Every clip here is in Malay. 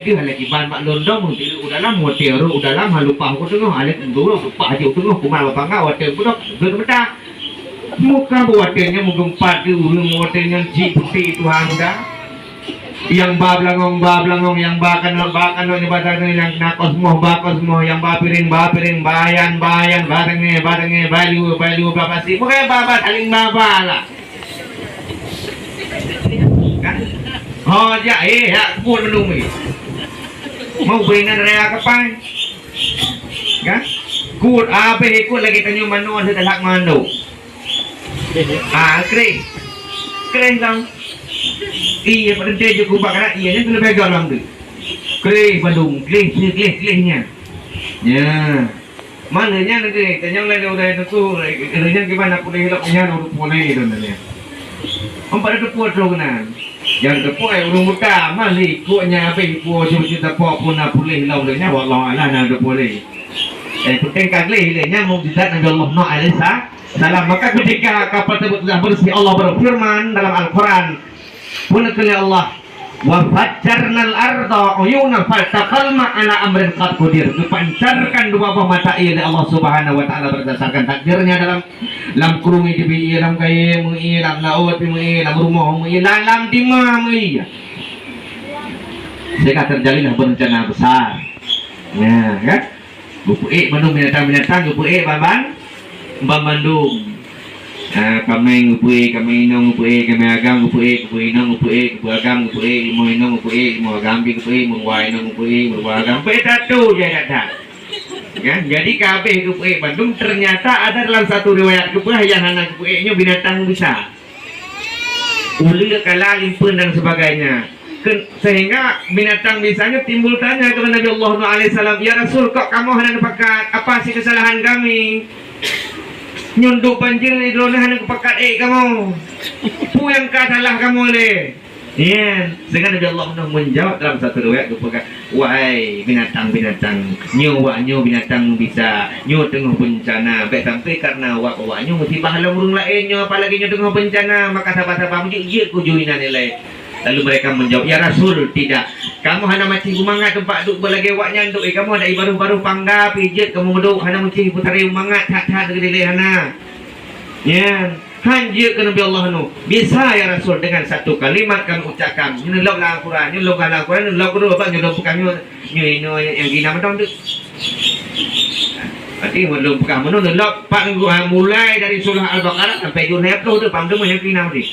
Dia lagi ban mak londong tidur dalam hotel ru dalam lupa aku tengok alik dulu lupa aja tengok kumal apa enggak hotel budak berbeda muka hotelnya menggempat di ulung hotelnya ji putih itu handa yang bablangong yang bakan nyebatkan yang nakos semua yang bapiring bayan barangnya value berapa sih pokoknya babat saling babalah kan oh ya pun menunggu mau berinan raya kapan kan kut apa ikut lagi tanya manu ada tak manu keren kan iya pada dia juga bakal iya nya lebih galang tu keren Bandung keren ya mananya nanti tanya lagi udah itu kerja gimana aku dah punya udah boleh itu nanti empat itu puas loh kan yang terpuai urung buka masih ikutnya apa ikut cerita pop pun nak boleh laulnya wallah ala nak boleh penting kali ilahnya mukjizat Nabi Allah Nuh alaihi salam maka ketika kapal tersebut sudah bersih Allah berfirman dalam Al-Quran punakali Allah wa fajjarnal arda uyunan faltaqal ma'ala amrin qad qadir dipancarkan dua buah mata air dari Allah Subhanahu wa taala berdasarkan takdirnya dalam kurung itu bi dalam kaya mui dalam laut mui dalam rumah mui dalam timah mui sehingga terjalinlah bencana besar ya kan buku Bandung binatang buku Baban Bandung kami ngupui kami inong ngupui kami agam ngupui inong ngupui agam ngupui imo inong ngupui imo agam ngupui mengwai inong ngupui agam beda tu je ada kan jadi kabeh ngupui Bandung ternyata ada dalam satu riwayat ngupui yang anak ngupui nya binatang bisa uli kala limpun dan sebagainya sehingga binatang bisanya timbul tanya kepada Nabi Allah alaihi salam ya Rasul kok kamu hendak pakat apa sih kesalahan kami nyunduk banjir di drone hendak pakat kamu pu yang katalah kamu le ya sehingga Nabi Allah menjawab dalam satu riwayat kepada wahai binatang nyu binatang bisa nyu tengah bencana baik sampai karena wak nyu mesti bahala burung lainnya apalagi nyu tengah bencana maka sahabat-sahabat menjadi kujuinan nilai. Lalu mereka menjawab, ya Rasul, tidak. Kamu hanya macam umangat tempat duk berlagi waknya duk. Kamu ada baru pangga pijit kamu duk hanya macam putari umangat tak dekat hana. Ya, hanjir ke Nabi Allah nu. Bisa ya Rasul dengan satu kalimat kami ucapkan. Ini log Al-Quran, ini log Al-Quran, ini log kedua apa nyuruh bukan nyu yang gina macam tu. Berarti belum bukan menurut log pak mulai dari surah Al-Baqarah sampai Yunus tu pam tu yang gina mesti.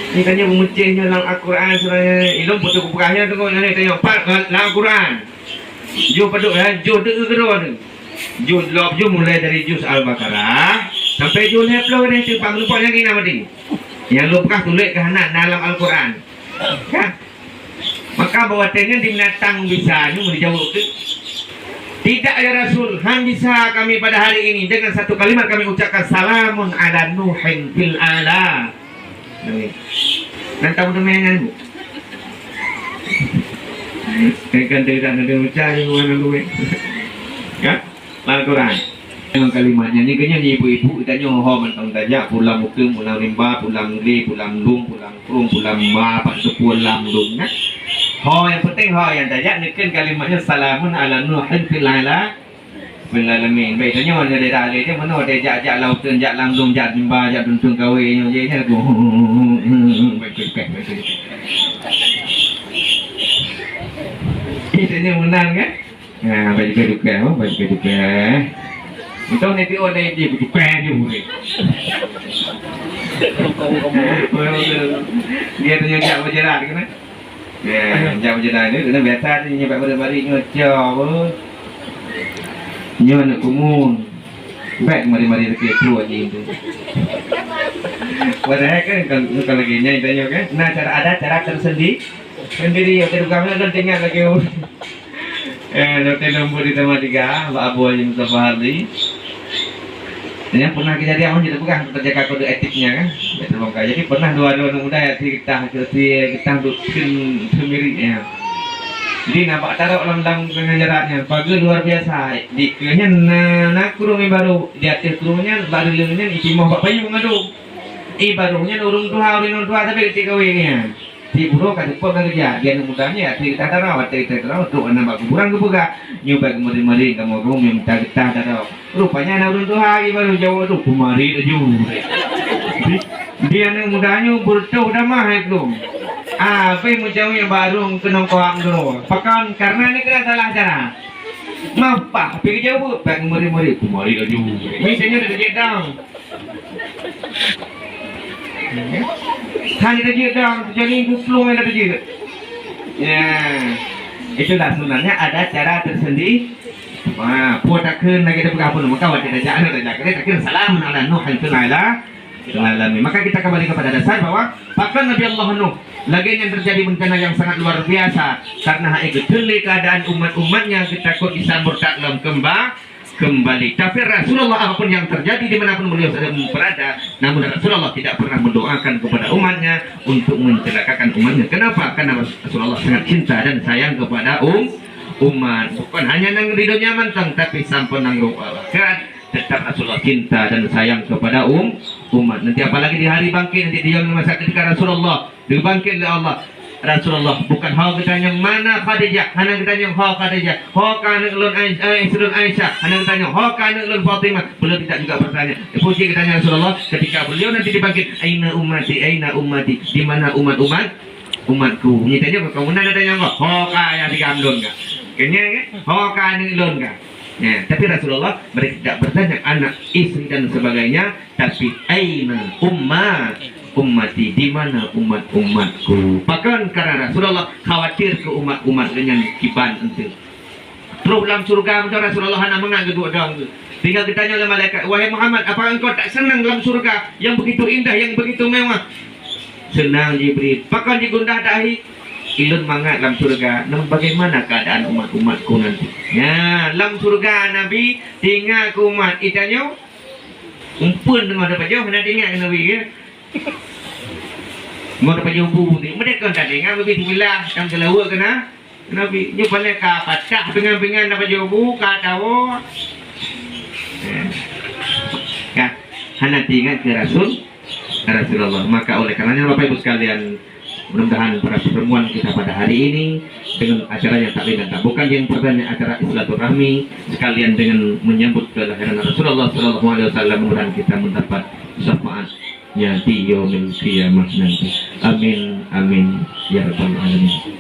Ini tanya memucihnya dalam Al-Quran surahnya ilmu putus bukanya tu kau ni tanya part dalam Al-Quran juz paduk juz kedua tu juz mulai dari juz Al-Baqarah sampai juz neplo ni tu pang lupa yang ini nama dia yang lupa tulis ke anak dalam Al-Quran kan maka bahwasanya di binatang bisa ni dijawab tu tidak ya Rasul hanya bisa kami pada hari ini dengan satu kalimat kami ucapkan salamun ala nuhin fil ala nanti udah mainan kan tidak ada mencari mana lu kan Al-Quran dengan kalimatnya ni kayaknya ibu-ibu tanya mentang tajak pulang mukim pulang rimba pulang gli pulang lung pulang kurung pulang ma pak pulang lung kan yang penting yang tajak ni kan kalimatnya salamun ala nuhin fil ala Alamin. Baik tanya mana dia dah dia mana dia jak lautan jak langgong jak rimba jak duntung kawe nya je nya aku. Baik. Ini menang kan? Nah, baik juga. Itu nanti orang dia begitu dia boleh. Dia tanya jak berjalan kan? Ya, jak berjalan ni kena biasa dia nyebab bari ngocok. Nyo nak kumun baik mari-mari dekat keluar je itu padahal kan kalau lagi nyai tanya kan nah cara tersendiri sendiri yang terukam kan tinggal lagi dokter nombor di tema 3 Mbak Abu Haji Mustafa Hardi yang pernah kejadian kita bukan terjaga kode etiknya kan jadi pernah dua-dua muda ya kita dudukkan sendiri ya. Jadi nampak taruh dalam pengajarannya pagi luar biasa dikanya nak kurungi baru di atas kurungnya baru lilingnya isi mau bapak payung ngadu barunya urung tua tapi ketika wingnya si buro kan cepat kerja dia mudahnya cerita tarawat cerita tarawat tu anak kuburan ke buka nyoba kemari-mari kamu minta getah tarawat rupanya anak urun tu hari baru jauh tu kemari tu dia anak mudahnya bertuh dah mah itu apa yang menjauhnya baru kena koang dulu pakan karena ni kena salah cara mampak pergi jauh pak kemari-mari tu misalnya dia jedang hanya dia dong jadi guplung ada dia ya itulah sebenarnya ada cara tersendiri wah potakeun lagi kita buka pun maka wajib ada jalan ada jalan kita kira salam ala nuh alami maka kita kembali kepada dasar bahwa bahkan Nabi Allah Nuh lagi yang terjadi bencana yang sangat luar biasa karena itu keadaan umat-umatnya kita kok bisa murtad dalam kembali. Tapi Rasulullah apapun yang terjadi dimanapun beliau berada, namun Rasulullah tidak pernah mendoakan kepada umatnya untuk mencelakakan umatnya. Kenapa? Karena Rasulullah sangat cinta dan sayang kepada umat. Bukan hanya nang ridho nyaman tapi sampai nang akhirat tetap Rasulullah cinta dan sayang kepada umat. Nanti apalagi di hari bangkit nanti dia masa ketika Rasulullah dibangkit oleh Allah. Rasulullah bukan hal ditanya mana Khadijah, hanya ditanya hal Khadijah, hal kana ulun Aisyah, hanya ditanya hal kana ulun Fatimah. Beliau tidak juga bertanya. Puji ditanya Rasulullah ketika beliau nanti dibangkit, aina ummati, di mana umatku. Nyatanya kemudian ditanya kok, hal kaya digandun kah? Kayaknya hal kana ulun kah? Ya, tapi Rasulullah mereka tidak bertanya anak, istri dan sebagainya, tapi aina ummati, di mana umatku. Bahkan karena Rasulullah khawatir ke umat dengan kiban itu. Terus dalam surga Rasulullah hanya menganggap dua dong. Tinggal ditanya oleh malaikat, wahai Muhammad, apakah engkau tak senang dalam surga yang begitu indah, yang begitu mewah? Senang Jibril. Bahkan digundah dahi, ilun mangat dalam surga. Namun bagaimana keadaan umatku nanti? Ya, dalam surga Nabi tinggal ke umat. Itanya umpun dengan ada jauh nak tinggal ke Nabi ya. Mau dapat jumpa ni, mereka tak dengar lebih bismillah yang kelawar kena Nabi nyupanya ka pacah pengan-pengan dapat jumpa ka tahu ya hanya tinggal ke Rasulullah. Maka oleh karenanya Bapak Ibu sekalian, mudah-mudahan para pertemuan kita pada hari ini dengan acara yang tak lain dan tak bukan yang pertama acara silaturahmi sekalian dengan menyambut kelahiran Rasulullah SAW, mudah-mudahan kita mendapat syafaat di yaumil qiyamah nanti. Amin amin ya rabbal alamin.